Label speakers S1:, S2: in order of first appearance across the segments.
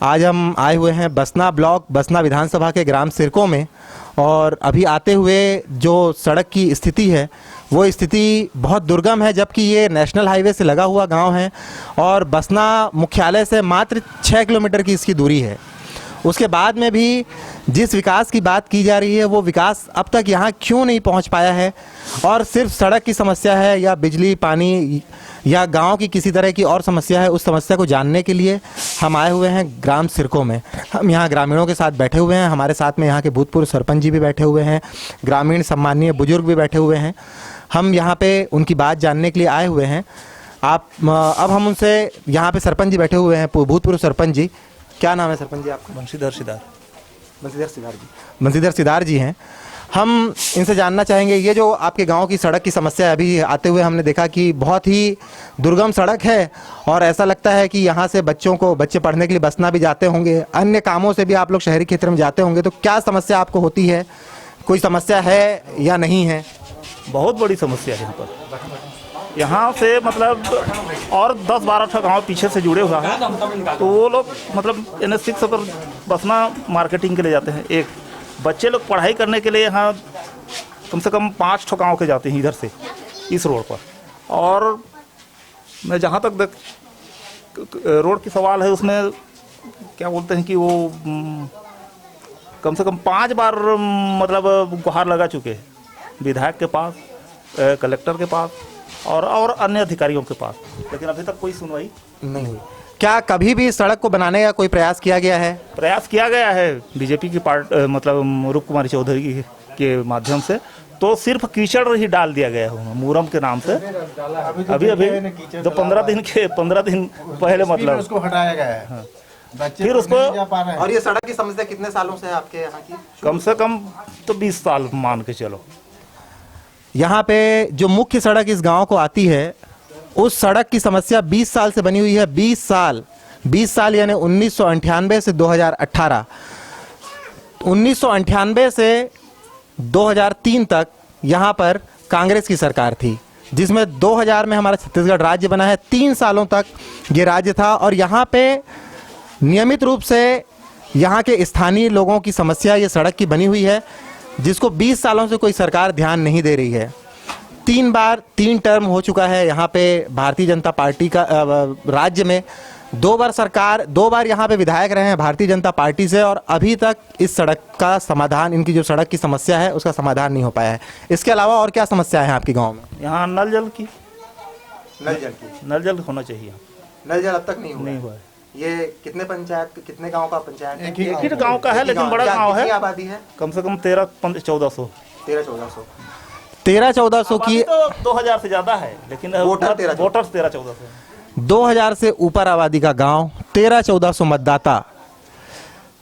S1: आज हम आए हुए हैं बसना ब्लॉक बसना विधानसभा के ग्राम सिरकों में। और अभी आते हुए जो सड़क की स्थिति है वो स्थिति बहुत दुर्गम है, जबकि ये नेशनल हाईवे से लगा हुआ गांव है और बसना मुख्यालय से मात्र 6 किलोमीटर की इसकी दूरी है। उसके बाद में भी जिस विकास की बात की जा रही है वो विकास अब तक यहाँ क्यों नहीं पहुँच पाया है, और सिर्फ सड़क की समस्या है या बिजली पानी या गांव की किसी तरह की और समस्या है, उस समस्या को जानने के लिए हम आए हुए हैं ग्राम सिरकों में। हम यहाँ ग्रामीणों के साथ बैठे हुए हैं, हमारे साथ में यहाँ के भूतपूर्व सरपंच जी भी बैठे हुए हैं, ग्रामीण सम्मानीय बुजुर्ग भी बैठे हुए हैं। हम यहाँ पे उनकी बात जानने के लिए आए हुए हैं। अब हम उनसे, यहाँ पे सरपंच जी बैठे हुए हैं, भूतपूर्व सरपंच जी। क्या नाम है सरपंच जी आपका?
S2: बंशीधर सिदार।
S1: बंशीधर सिदार जी हैं। हम इनसे जानना चाहेंगे, ये जो आपके गांव की सड़क की समस्या है, अभी आते हुए हमने देखा कि बहुत ही दुर्गम सड़क है और ऐसा लगता है कि यहाँ से बच्चे पढ़ने के लिए बसना भी जाते होंगे, अन्य कामों से भी आप लोग शहरी क्षेत्र में जाते होंगे, तो क्या समस्या आपको होती है? कोई समस्या है या नहीं है?
S2: बहुत बड़ी समस्या है यहाँ पर। यहाँ से मतलब और 10-12 गाँव पीछे से जुड़े हुआ है, तो वो लोग मतलब NH6 पर बसना मार्केटिंग के लिए जाते हैं। एक बच्चे लोग पढ़ाई करने के लिए यहाँ कम से कम 5 गाँव के जाते हैं इधर से, इस रोड पर। और मैं जहाँ तक रोड की सवाल है, उसमें क्या बोलते हैं कि वो कम से कम 5 बार मतलब गुहार लगा चुके हैं विधायक के पास, कलेक्टर के पास और अन्य अधिकारियों के पास, लेकिन अभी तक कोई सुनवाई
S1: नहीं हुई। क्या कभी भी सड़क को बनाने का कोई प्रयास किया गया है?
S2: प्रयास किया गया है बीजेपी की मतलब रूप कुमारी चौधरी के माध्यम से, तो सिर्फ कीचड़ ही डाल दिया गया है मुरम के नाम से। अभी जो 15 दिन पहले मतलब
S3: उसको हटाया गया है।
S2: हाँ। फिर उसको,
S1: और ये सड़क की समस्या कितने सालों से है आपके यहाँ की?
S2: कम से कम तो 20 साल मान के चलो।
S1: यहाँ पे जो मुख्य सड़क इस गांव को आती है, उस सड़क की समस्या 20 साल से बनी हुई है। 20 साल यानी 1998 से 2018। 1998 से 2003 तक यहाँ पर कांग्रेस की सरकार थी, जिसमें 2000 में हमारा छत्तीसगढ़ राज्य बना है। 3 सालों तक ये राज्य था और यहाँ पे नियमित रूप से यहाँ के स्थानीय लोगों की समस्या ये सड़क की बनी हुई है, जिसको 20 सालों से कोई सरकार ध्यान नहीं दे रही है। 3 टर्म हो चुका है यहाँ पे भारतीय जनता पार्टी का राज्य में। 2 बार यहाँ पे विधायक रहे हैं भारतीय जनता पार्टी से, और अभी तक इस सड़क का समाधान, इनकी जो सड़क की समस्या है उसका समाधान नहीं हो पाया है। इसके अलावा और क्या समस्या है आपके गाँव में?
S2: यहाँ नल जल होना चाहिए।
S1: नल जल अब तक नहीं
S2: हुआ है।
S1: ये कितने गांव का पंचायत है?
S2: एक ही गांव का है, लेकिन बड़ा गांव है।
S1: आबादी है
S2: कम से कम 13-1400
S1: की।
S2: तो 2000 से ज्यादा है, लेकिन वोटर 13-1400।
S1: 2000 से ऊपर आबादी का गांव, 13-1400 मतदाता।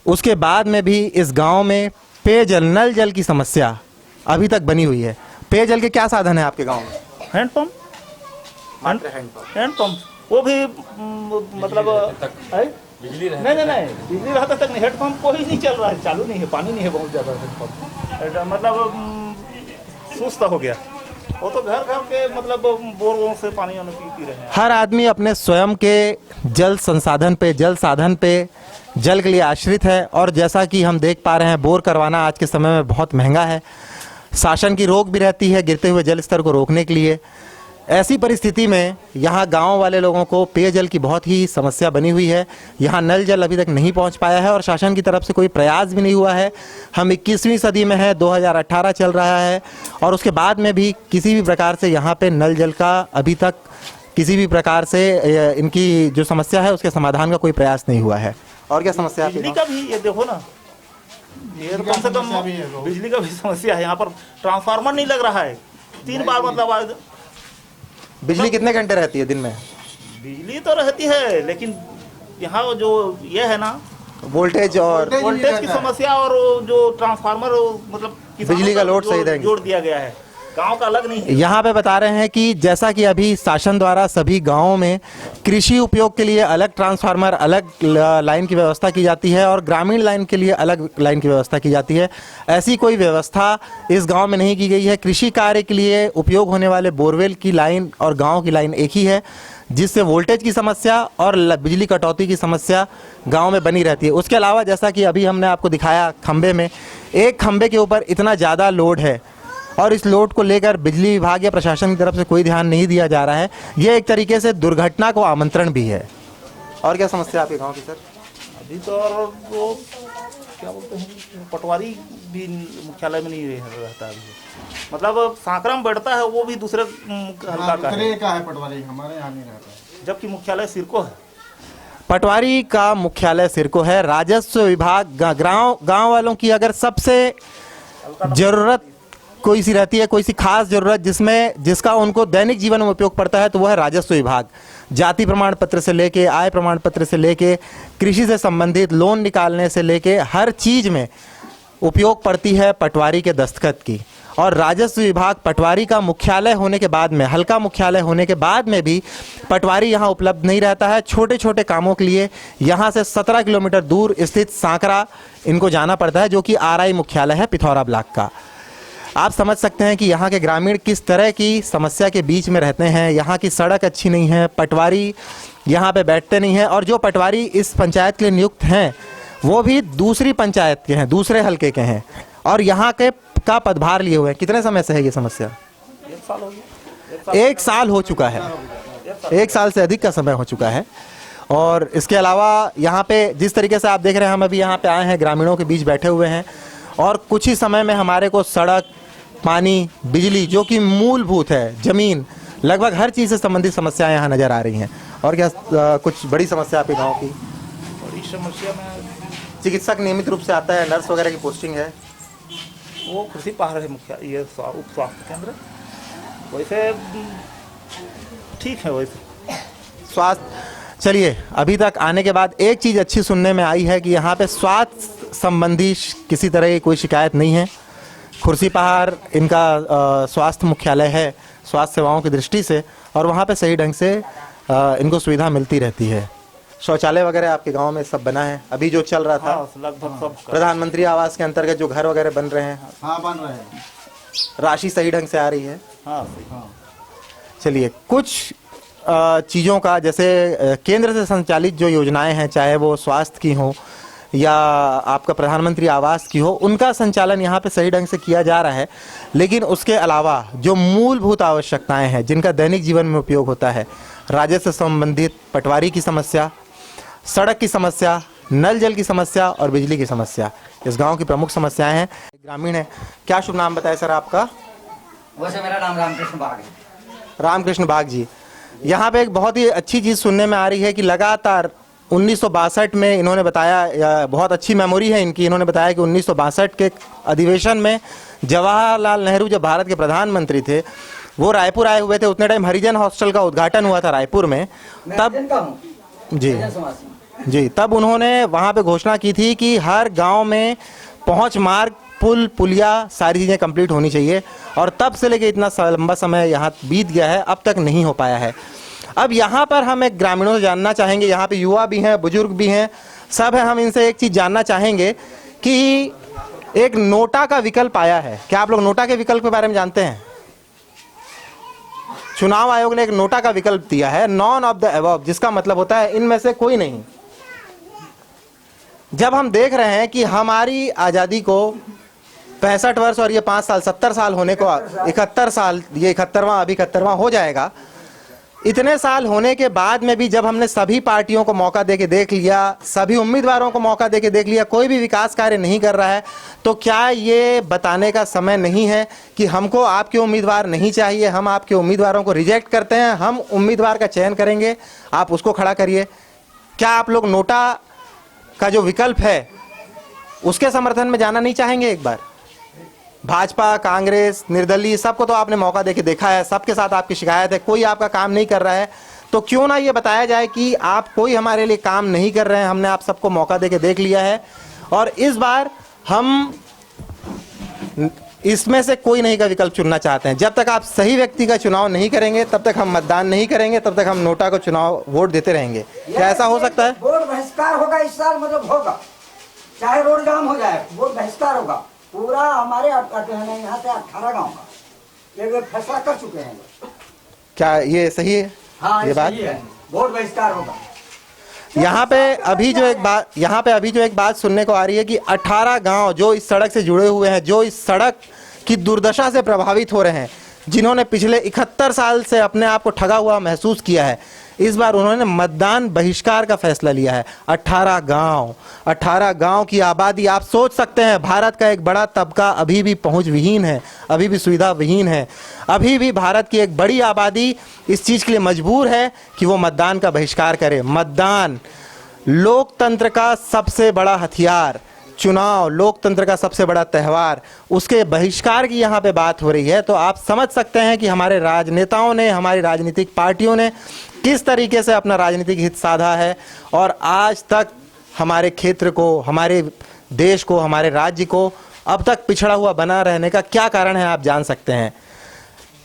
S1: उसके बाद में भी इस गांव में पेयजल, नल जल की समस्या अभी तक बनी हुई है। पेयजल के क्या साधन है आपके गांव में?
S2: हैंडपंप। वो भी मतलब बिजली नहीं बिजली रहता तक नहीं। हैंडपंप कोई नहीं चल रहा है, चालू नहीं है, पानी नहीं है बहुत ज़्यादा। हैंडपंप मतलब सुस्त हो गया। वो तो घर के मतलब बोरों से पानी पी रहे हैं।
S1: हर आदमी अपने स्वयं के जल साधन पे जल के लिए आश्रित है, और जैसा कि हम देख पा रहे हैं, बोर करवाना आज के समय में बहुत महंगा है। शासन की रोक भी रहती है गिरते हुए जल स्तर को रोकने के लिए। ऐसी परिस्थिति में यहाँ गांव वाले लोगों को पेयजल की बहुत ही समस्या बनी हुई है। यहाँ नल जल अभी तक नहीं पहुँच पाया है और शासन की तरफ से कोई प्रयास भी नहीं हुआ है। हम 21वीं सदी में है, 2018 चल रहा है, और उसके बाद में भी किसी भी प्रकार से यहाँ पे नल जल का अभी तक किसी भी प्रकार से इनकी जो समस्या है उसके समाधान का कोई प्रयास नहीं हुआ है। और क्या समस्या है?
S2: बिजली का भी ये देखो ना, ये कम से कम बिजली का भी समस्या है। यहाँ पर ट्रांसफार्मर नहीं लग रहा है। 3 बार मतलब
S1: बिजली कितने घंटे रहती है दिन में?
S2: बिजली तो रहती है, लेकिन यहाँ जो ये है ना,
S1: वोल्टेज
S2: की समस्या, और जो ट्रांसफार्मर मतलब
S1: बिजली का लोड सही
S2: जोड़ दिया गया है, गांव का अलग नहीं है।
S1: यहाँ पे बता रहे हैं कि जैसा कि अभी शासन द्वारा सभी गांवों में कृषि उपयोग के लिए अलग ट्रांसफार्मर, अलग लाइन की व्यवस्था की जाती है और ग्रामीण लाइन के लिए अलग लाइन की व्यवस्था की जाती है। ऐसी कोई व्यवस्था इस गांव में नहीं की गई है। कृषि कार्य के लिए उपयोग होने वाले बोरवेल की लाइन और गांव की लाइन एक ही है, जिससे वोल्टेज की समस्या और बिजली कटौती की समस्या गांव में बनी रहती है। उसके अलावा जैसा कि अभी हमने आपको दिखाया खंबे में, एक खंबे के ऊपर इतना ज़्यादा लोड है और इस लोड को लेकर बिजली विभाग या प्रशासन की तरफ से कोई ध्यान नहीं दिया जा रहा है। ये एक तरीके से दुर्घटना को आमंत्रण भी है। और क्या समस्या आपके गांव की सर?
S2: अभी तो और वो क्या बोलते हैं, पटवारी भी मुख्यालय में नहीं रहता है अभी। मतलब सांकरा में बैठता है वो भी दूसरे हल्का का है,
S3: पटवारी हमारे यहाँ नहीं रहता है,
S2: जबकि मुख्यालय सिरको है।
S1: पटवारी का मुख्यालय सिरको है। राजस्व विभाग गांव वालों की अगर सबसे ज़रूरत कोई सी रहती है, कोई सी खास ज़रूरत जिसका उनको दैनिक जीवन में उपयोग पड़ता है, तो वह है राजस्व विभाग। जाति प्रमाण पत्र से लेके आय प्रमाण पत्र से लेके कृषि से संबंधित लोन निकालने से लेके हर चीज़ में उपयोग पड़ती है पटवारी के दस्तखत की। और राजस्व विभाग पटवारी का मुख्यालय होने के बाद में, हल्का मुख्यालय होने के बाद में भी पटवारी यहाँ उपलब्ध नहीं रहता है। छोटे छोटे कामों के लिए यहाँ से 17 किलोमीटर दूर स्थित सांकरा इनको जाना पड़ता है, जो कि आरआई मुख्यालय है पिथौरा ब्लॉक का। आप समझ सकते हैं कि यहाँ के ग्रामीण किस तरह की समस्या के बीच में रहते हैं। यहाँ की सड़क अच्छी नहीं है, पटवारी यहाँ पे बैठते नहीं हैं, और जो पटवारी इस पंचायत के लिए नियुक्त हैं वो भी दूसरी पंचायत के हैं, दूसरे हलके के हैं, और यहाँ के का पदभार लिए हुए हैं। कितने समय से है ये समस्या?
S2: 1 साल हो गया।
S1: 1 साल हो चुका है, 1 साल से अधिक का समय हो चुका है। और इसके अलावा यहाँ पे जिस तरीके से आप देख रहे हैं, हम अभी यहाँ पे आए हैं, ग्रामीणों के बीच बैठे हुए हैं, और कुछ ही समय में हमारे को सड़क, पानी, बिजली, जो कि मूलभूत है, ज़मीन, लगभग हर चीज़ से संबंधित समस्याएं यहाँ नज़र आ रही हैं। और क्या कुछ बड़ी समस्या आपके गांव की?
S2: बड़ी समस्या में
S1: चिकित्सक नियमित रूप से आता है, नर्स वगैरह की पोस्टिंग है?
S2: वो कृषि पहाड़ है मुख्य, ये उप स्वास्थ्य केंद्र वैसे ठीक है। वैसे स्वास्थ्य,
S1: चलिए, अभी तक आने के बाद एक चीज़ अच्छी सुनने में आई है कि यहाँ पे स्वास्थ्य संबंधी किसी तरह की कोई शिकायत नहीं है। खुर्सी पहाड़ इनका स्वास्थ्य मुख्यालय है स्वास्थ्य सेवाओं की दृष्टि से, और वहाँ पे सही ढंग से इनको सुविधा मिलती रहती है। शौचालय वगैरह आपके गांव में सब बना है? अभी जो चल रहा था
S2: लगभग सब
S1: प्रधानमंत्री आवास के अंतर्गत जो घर वगैरह बन रहे हैं,
S3: हाँ बन रहे हैं,
S1: राशि सही ढंग से आ रही है?
S2: हाँ।
S1: चलिए, कुछ चीज़ों का, जैसे केंद्र से संचालित जो योजनाएं हैं, चाहे वो स्वास्थ्य की हो या आपका प्रधानमंत्री आवास की हो, उनका संचालन यहाँ पे सही ढंग से किया जा रहा है। लेकिन उसके अलावा जो मूलभूत आवश्यकताएं हैं जिनका दैनिक जीवन में उपयोग होता है, राजस्व से संबंधित पटवारी की समस्या, सड़क की समस्या, नल जल की समस्या और बिजली की समस्या, इस गांव की प्रमुख समस्याएं हैं। ग्रामीण है, क्या शुभ नाम बताए सर आपका?
S4: वैसे मेरा नाम रामकृष्ण बाग है।
S1: रामकृष्ण बाग जी, यहाँ पे एक बहुत ही अच्छी चीज़ सुनने में आ रही है कि लगातार 1962 में इन्होंने बताया, बहुत अच्छी मेमोरी है इनकी, इन्होंने बताया कि 1962 के अधिवेशन में जवाहरलाल नेहरू जब भारत के प्रधानमंत्री थे, वो रायपुर आए हुए थे। उतने टाइम हरिजन हॉस्टल का उद्घाटन हुआ था रायपुर में। तब जी तब उन्होंने वहाँ पे घोषणा की थी कि हर गांव में पहुँच मार्ग, पुल, पुलिया, सारी चीज़ें कंप्लीट होनी चाहिए। और तब से लेके इतना लंबा समय यहाँ बीत गया है, अब तक नहीं हो पाया है। अब यहाँ पर हम एक ग्रामीणों से जानना चाहेंगे, यहाँ पे युवा भी हैं, बुजुर्ग भी हैं, सब है। हम इनसे एक चीज़ जानना चाहेंगे कि एक नोटा का विकल्प आया है, क्या आप लोग नोटा के विकल्प के बारे में जानते हैं? चुनाव आयोग ने एक नोटा का विकल्प दिया है, नॉन ऑफ द अबव, जिसका मतलब होता है इनमें से कोई नहीं। जब हम देख रहे हैं कि हमारी आज़ादी को 65 वर्ष और ये 5 साल 70 साल होने को 71 साल, ये 71वां, अभी 71वां हो जाएगा। इतने साल होने के बाद में भी जब हमने सभी पार्टियों को मौका देके देख लिया, सभी उम्मीदवारों को मौका देके देख लिया, कोई भी विकास कार्य नहीं कर रहा है, तो क्या ये बताने का समय नहीं है कि हमको आपके उम्मीदवार नहीं चाहिए, हम आपके उम्मीदवारों को रिजेक्ट करते हैं, हम उम्मीदवार का चयन करेंगे, आप उसको खड़ा करिए? क्या आप लोग नोटा का जो विकल्प है उसके समर्थन में जाना नहीं चाहेंगे? एक बार भाजपा, कांग्रेस, निर्दलीय, सबको तो आपने मौका देके देखा है, सबके साथ आपकी शिकायत है, कोई आपका काम नहीं कर रहा है। तो क्यों ना ये बताया जाए कि आप कोई हमारे लिए काम नहीं कर रहे हैं, हमने आप सबको मौका देके देख लिया है, और इस बार हम इसमें से कोई नहीं का विकल्प चुनना चाहते हैं। जब तक आप सही व्यक्ति का चुनाव नहीं करेंगे, तब तक हम मतदान नहीं करेंगे, तब तक हम नोटा को चुनाव वोट देते रहेंगे। क्या ऐसा हो सकता है?
S4: वोट बहिष्कार होगा इस साल, मतलब होगा, चाहे रोड जाम हो जाए, वोट बहिष्कार होगा पूरा। हमारे यहाँ से 18 गाँव का ये फैसला कर चुके हैं।
S1: क्या ये सही है?
S4: हाँ
S1: ये बात
S4: सही है, वोट बहिष्कार होगा।
S1: यहाँ पे अभी जो एक बात सुनने को आ रही है कि 18 गांव जो इस सड़क से जुड़े हुए हैं, जो इस सड़क की दुर्दशा से प्रभावित हो रहे हैं, जिन्होंने पिछले 71 साल से अपने आप को ठगा हुआ महसूस किया है, इस बार उन्होंने मतदान बहिष्कार का फैसला लिया है। 18 गांव की आबादी, आप सोच सकते हैं भारत का एक बड़ा तबका अभी भी पहुंच विहीन है, अभी भी सुविधा विहीन है, अभी भी भारत की एक बड़ी आबादी इस चीज़ के लिए मजबूर है कि वो मतदान का बहिष्कार करे। मतदान लोकतंत्र का सबसे बड़ा हथियार, चुनाव लोकतंत्र का सबसे बड़ा त्यौहार, उसके बहिष्कार की यहाँ पे बात हो रही है। तो आप समझ सकते हैं कि हमारे राजनेताओं ने, हमारी राजनीतिक पार्टियों ने किस तरीके से अपना राजनीतिक हित साधा है और आज तक हमारे क्षेत्र को, हमारे देश को, हमारे राज्य को अब तक पिछड़ा हुआ बना रहने का क्या कारण है, आप जान सकते हैं।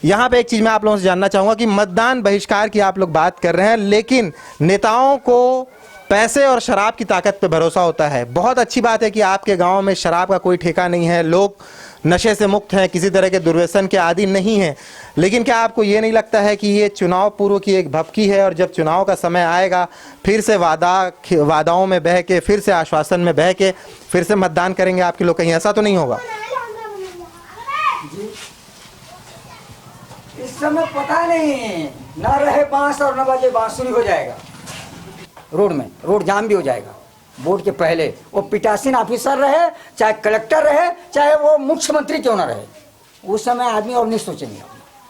S1: यहाँ पे एक चीज़ मैं आप लोगों से जानना चाहूँगा कि मतदान बहिष्कार की आप लोग बात कर रहे हैं, लेकिन नेताओं को पैसे और शराब की ताकत पे भरोसा होता है। बहुत अच्छी बात है कि आपके गांव में शराब का कोई ठेका नहीं है, लोग नशे से मुक्त हैं, किसी तरह के दुर्व्यसन के आदी नहीं हैं, लेकिन क्या आपको ये नहीं लगता है कि ये चुनाव पूर्व की एक भपकी है और जब चुनाव का समय आएगा फिर से वादाओं में बह के, फिर से आश्वासन में बह के फिर से मतदान करेंगे आपके लोग? कहीं ऐसा तो नहीं होगा?
S4: इस समय पता नहीं, ना रहे बांस और न बजे बांसुरी हो जाएगा रोड में, रोड जाम भी हो जाएगा। वोट के पहले वो पीठासीन ऑफिसर रहे, चाहे कलेक्टर रहे, चाहे वो मुख्यमंत्री क्यों ना रहे, उस समय आदमी और नहीं सोचेंगे।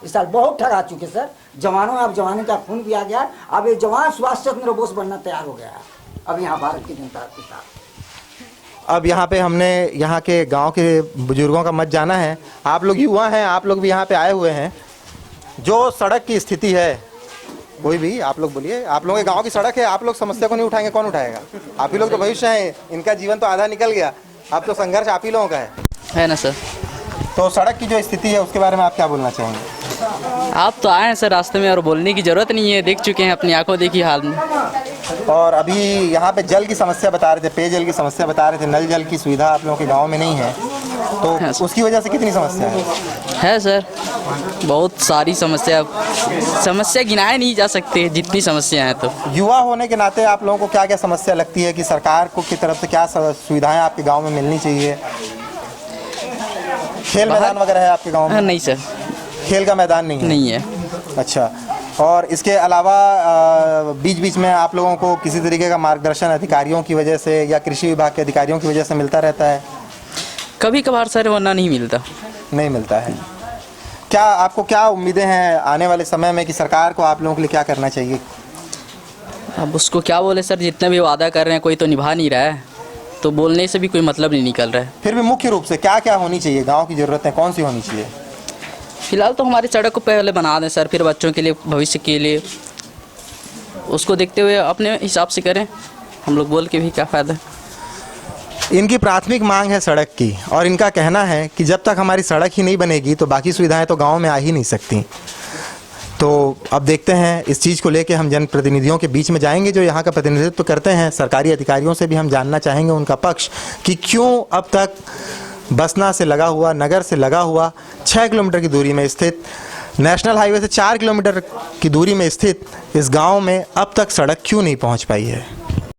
S4: इस साल बहुत ठग आ चुके सर, जवानों में अब जवानी का खून भी आ गया। अब ये जवान सुभाष चंद्र बोस बनना तैयार हो गया है अब यहाँ भारत की जनता के साथ।
S1: अब यहाँ पे हमने यहाँ के गांव के बुजुर्गों का मत जाना है। आप लोग युवा हैं, आप लोग भी यहाँ पे आए हुए हैं। जो सड़क की स्थिति है, कोई भी आप लोग बोलिए, आप लोगों के गांव की सड़क है, आप लोग समस्या को नहीं उठाएंगे, कौन उठाएगा? आप ही लोग तो भविष्य हैं, इनका जीवन तो आधा निकल गया, अब तो संघर्ष आप ही लोगों का है
S5: ना सर।
S1: तो सड़क की जो स्थिति है उसके बारे में आप क्या बोलना चाहेंगे?
S5: आप तो आए हैं सर रास्ते में और बोलने की ज़रूरत नहीं है, देख चुके हैं, अपनी आंखों देखी हाल में।
S1: और अभी यहाँ पे जल की समस्या बता रहे थे, पेयजल की समस्या बता रहे थे, नल जल की सुविधा आप लोगों के गांव में नहीं है, तो उसकी वजह से कितनी समस्या है
S5: सर? बहुत सारी समस्या गिनाए नहीं जा सकते जितनी समस्या हैं। तो
S1: युवा होने के नाते आप लोगों को क्या क्या समस्या लगती है कि सरकार को की तरफ से क्या सुविधाएं आपके गाँव में मिलनी चाहिए? खेल मैदान वगैरह है आपके गाँव में?
S5: नहीं सर,
S1: खेल का मैदान नहीं है। अच्छा, और इसके अलावा बीच बीच में आप लोगों को किसी तरीके का मार्गदर्शन अधिकारियों की वजह से या कृषि विभाग के अधिकारियों की वजह से मिलता रहता है?
S5: कभी कभार सर, वरना नहीं मिलता है। आपको क्या उम्मीदें हैं आने वाले समय में कि सरकार को आप लोगों के लिए क्या करना चाहिए? अब उसको क्या बोले सर, जितना भी वादा कर रहे हैं कोई तो निभा नहीं रहा है, तो बोलने से भी कोई मतलब नहीं निकल रहा है।
S1: फिर भी मुख्य रूप से क्या क्या होनी चाहिए, गाँव की ज़रूरतें कौन सी होनी चाहिए?
S5: फिलहाल तो हमारी सड़क को पहले बना दें सर, फिर बच्चों के लिए, भविष्य के लिए उसको देखते हुए अपने हिसाब से करें। हम लोग बोल के भी क्या फ़ायदा।
S1: इनकी प्राथमिक मांग है सड़क की, और इनका कहना है कि जब तक हमारी सड़क ही नहीं बनेगी तो बाकी सुविधाएं तो गांव में आ ही नहीं सकती। तो अब देखते हैं, इस चीज़ को लेके हम जनप्रतिनिधियों के बीच में जाएंगे जो यहाँ का प्रतिनिधित्व करते हैं, सरकारी अधिकारियों से भी हम जानना चाहेंगे उनका पक्ष कि क्यों अब तक बसना से लगा हुआ, नगर से लगा हुआ 6 किलोमीटर की दूरी में स्थित, नेशनल हाईवे से 4 किलोमीटर की दूरी में स्थित इस गांव में अब तक सड़क क्यों नहीं पहुंच पाई है।